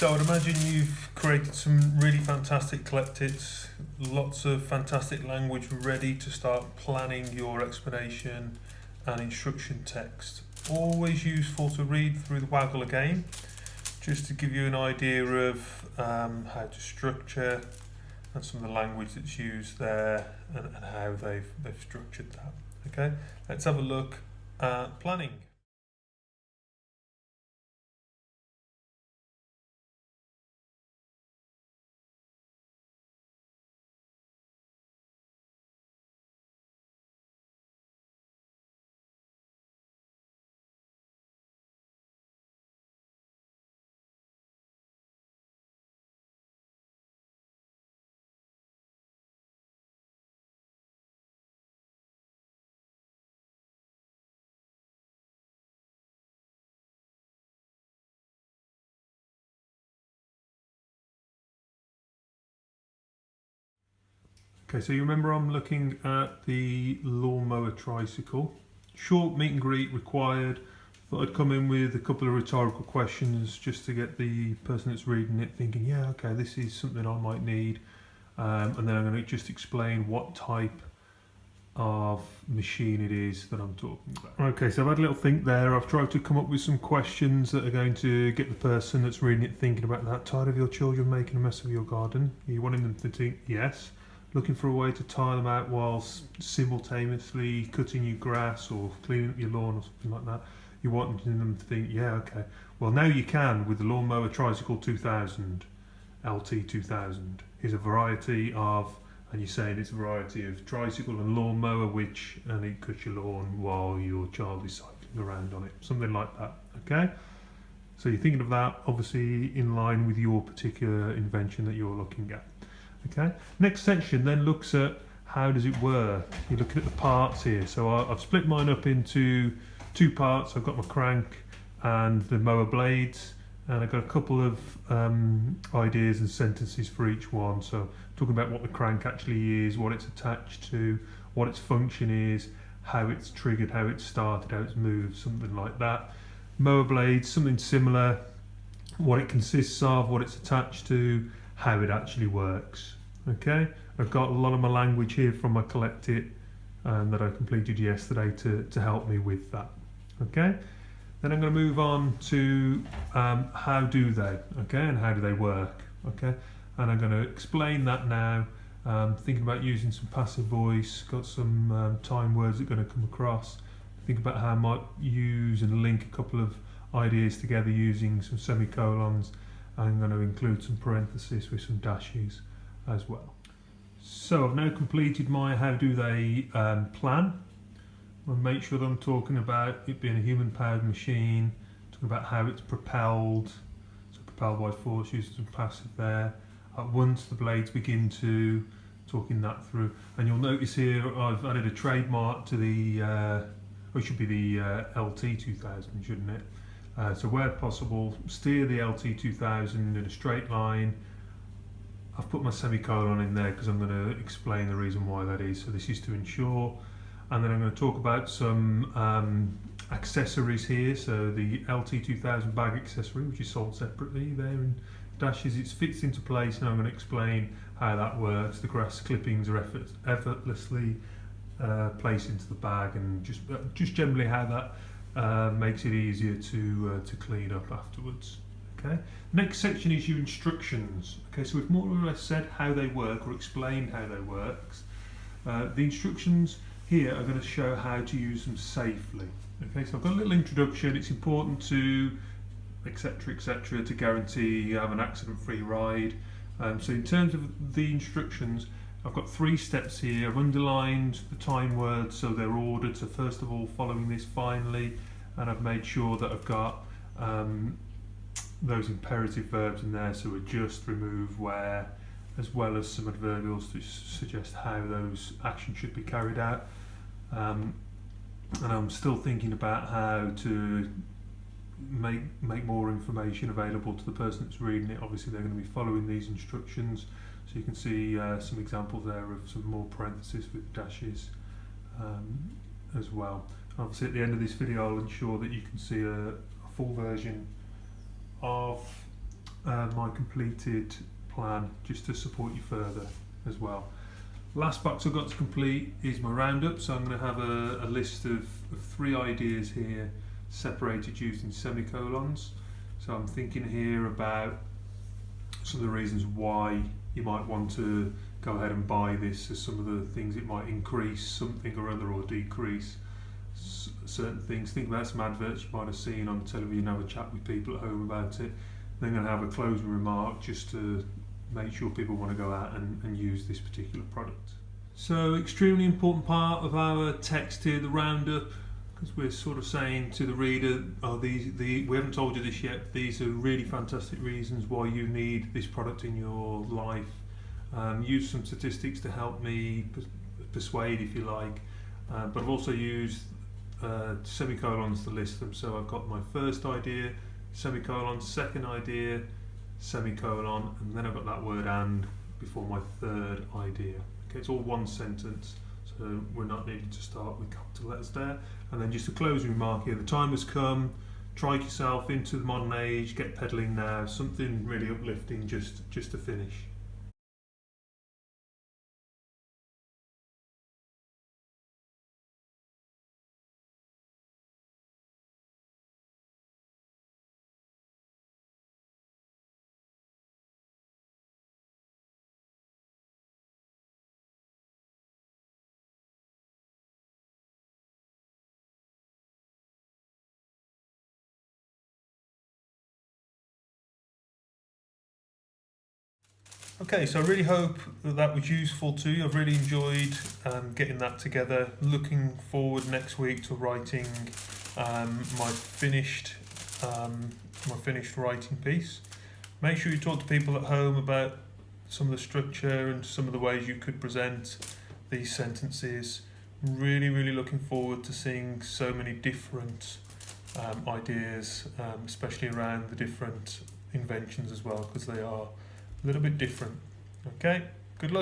So I'd imagine you've created some really fantastic collectives, lots of fantastic language ready to start planning your explanation and instruction text. Always useful to read through the Waggle again, just to give you an idea of how to structure and some of the language that's used there and how they've structured that. Okay, let's have a look at planning. Okay, so you remember I'm looking at the lawnmower tricycle. Short meet and greet required. Thought I'd come in with a couple of rhetorical questions just to get the person that's reading it thinking, yeah, okay, this is something I might need. And then I'm going to just explain what type of machine it is that I'm talking about. Okay, so I've had a little think there. I've tried to come up with some questions that are going to get the person that's reading it thinking about that. Tired of your children making a mess of your garden? Are you wanting them to think yes? Looking for a way to tire them out whilst simultaneously cutting your grass or cleaning up your lawn or something like that? You want them to think, yeah, okay. Well, now you can with the Lawnmower Tricycle 2000, LT 2000. Here's a variety of, and you're saying it's a variety of tricycle and lawnmower, and it cuts your lawn while your child is cycling around on it. Something like that, okay? So you're thinking of that, obviously in line with your particular invention that you're looking at. Okay. Next section then looks at how does it work. You're looking at the parts here. So I've split mine up into two parts. I've got my crank and the mower blades, and I've got a couple of ideas and sentences for each one. So talking about what the crank actually is, what it's attached to, what its function is, how it's triggered, how it's started, how it's moved, something like that. Mower blades, something similar, what it consists of, what it's attached to, how it actually works. Okay, I've got a lot of my language here from my Collect It that I completed yesterday to help me with that. Okay, then I'm going to move on to how do they, okay, and how do they work, okay, and I'm going to explain that now. Thinking about using some passive voice, got some time words that are going to come across. Think about how I might use and link a couple of ideas together using some semicolons. I'm going to include some parentheses with some dashes as well. So I've now completed my how do they plan. I'll make sure that I'm talking about it being a human powered machine, talking about how it's propelled, so propelled by force, using some passive there. Once the blades begin to, talking that through, and you'll notice here I've added a trademark to the, it should be the LT 2000, shouldn't it? So where possible, steer the LT 2000 in a straight line. I've put my semicolon in there because I'm going to explain the reason why that is. So this is to ensure, and then I'm going to talk about some accessories here. So the LT 2000 bag accessory, which is sold separately there in dashes, it fits into place, and I'm going to explain how that works. The grass clippings are effortlessly placed into the bag, and just generally how that makes it easier to clean up afterwards. Okay. Next section is your instructions. Okay, so we've more or less said how they work or explained how they work. The instructions here are going to show how to use them safely. Okay, so I've got a little introduction. It's important to etc. to guarantee you have an accident-free ride. So in terms of the instructions, I've got 3 steps here. I've underlined the time words so they're ordered. So first of all, following this finally, and I've made sure that I've got those imperative verbs in there. So adjust, remove, where, as well as some adverbials to suggest how those actions should be carried out. And I'm still thinking about how to make more information available to the person that's reading it. Obviously they're going to be following these instructions, so you can see some examples there of some more parentheses with dashes as well. Obviously at the end of this video I'll ensure that you can see a full version of my completed plan just to support you further as well. Last box I've got to complete is my roundup, so I'm going to have a list of 3 ideas here separated using semicolons. So I'm thinking here about some of the reasons why you might want to go ahead and buy this, as some of the things it might increase something or other or decrease certain things. Think about some adverts you might have seen on television, have a chat with people at home about it. Then I'm going to have a closing remark just to make sure people want to go out and use this particular product. So extremely important part of our text here, the roundup, because we're sort of saying to the reader, oh, we haven't told you this yet, but these are really fantastic reasons why you need this product in your life. Use some statistics to help me persuade, if you like, but I've also used semicolons to list them. So I've got my first idea, semicolon, second idea, semicolon, and then I've got that word "and" before my third idea. Okay, it's all one sentence, so we're not needing to start with capital letters there. And then just a closing remark here: the time has come, trike yourself into the modern age, get pedaling now, something really uplifting just to finish. Okay, so I really hope that was useful to you. I've really enjoyed getting that together. Looking forward next week to writing my finished writing piece. Make sure you talk to people at home about some of the structure and some of the ways you could present these sentences. Really looking forward to seeing so many different ideas, especially around the different inventions as well, because they are a little bit different. Okay, good luck.